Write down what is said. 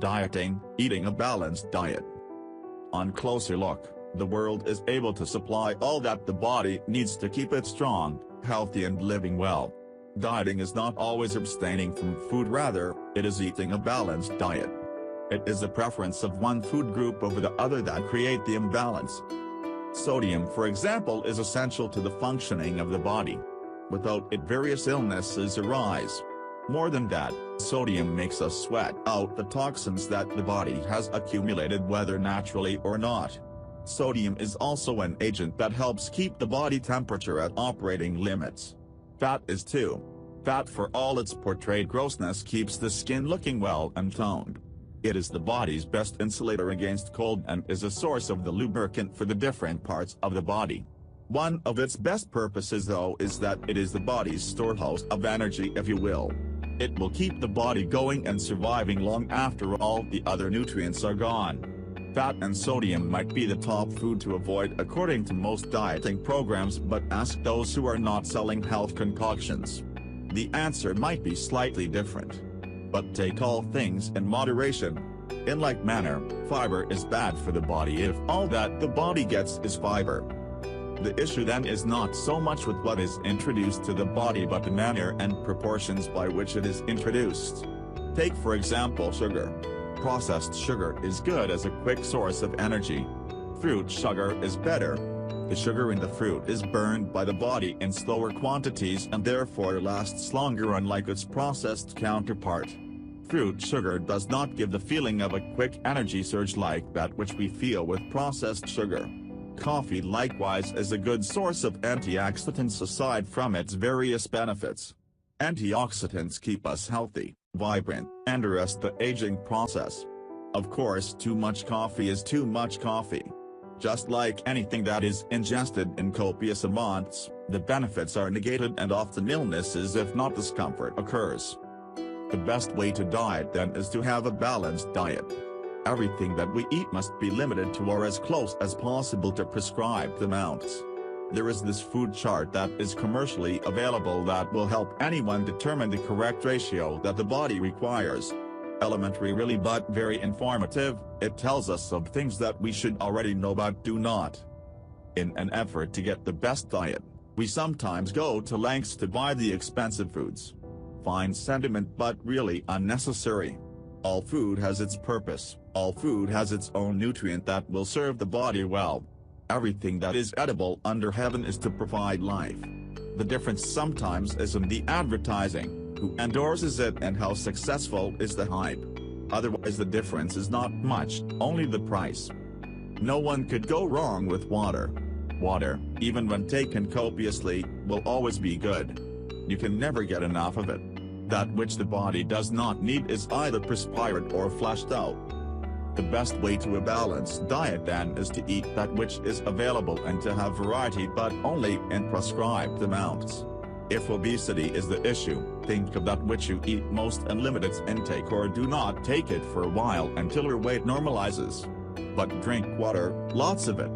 Dieting, eating a balanced diet. On closer look, the world is able to supply all that the body needs to keep it strong, healthy and living well. Dieting is not always abstaining from food, rather, it is eating a balanced diet. It is the preference of one food group over the other that create the imbalance. Sodium, for example, is essential to the functioning of the body. Without it, various illnesses arise. More than that, sodium makes us sweat out the toxins that the body has accumulated, whether naturally or not. Sodium is also an agent that helps keep the body temperature at operating limits. Fat is too. Fat, for all its portrayed grossness, keeps the skin looking well and toned. It is the body's best insulator against cold and is a source of the lubricant for the different parts of the body. One of its best purposes, though, is that it is the body's storehouse of energy, if you will. It will keep the body going and surviving long after all the other nutrients are gone. Fat and sodium might be the top food to avoid according to most dieting programs, but ask those who are not selling health concoctions. The answer might be slightly different. But take all things in moderation. In like manner, fiber is bad for the body if all that the body gets is fiber. The issue then is not so much with what is introduced to the body, but the manner and proportions by which it is introduced. Take for example sugar. Processed sugar is good as a quick source of energy. Fruit sugar is better. The sugar in the fruit is burned by the body in slower quantities and therefore lasts longer, unlike its processed counterpart. Fruit sugar does not give the feeling of a quick energy surge like that which we feel with processed sugar. Coffee likewise is a good source of antioxidants aside from its various benefits. Antioxidants keep us healthy, vibrant, and arrest the aging process. Of course, too much coffee is too much coffee. Just like anything that is ingested in copious amounts, the benefits are negated and often illnesses, if not discomfort, occurs. The best way to diet then is to have a balanced diet. Everything that we eat must be limited to or as close as possible to prescribed amounts. There is this food chart that is commercially available that will help anyone determine the correct ratio that the body requires. Elementary really, but very informative. It tells us of things that we should already know but do not. In an effort to get the best diet, we sometimes go to lengths to buy the expensive foods. Fine sentiment, but really unnecessary. All food has its purpose, all food has its own nutrient that will serve the body well. Everything that is edible under heaven is to provide life. The difference sometimes is in the advertising, who endorses it and how successful is the hype. Otherwise the difference is not much, only the price. No one could go wrong with water. Water, even when taken copiously, will always be good. You can never get enough of it. That which the body does not need is either perspired or flushed out. The best way to a balanced diet then is to eat that which is available and to have variety, but only in prescribed amounts. If obesity is the issue, think of that which you eat most and limit its intake, or do not take it for a while until your weight normalizes. But drink water, lots of it.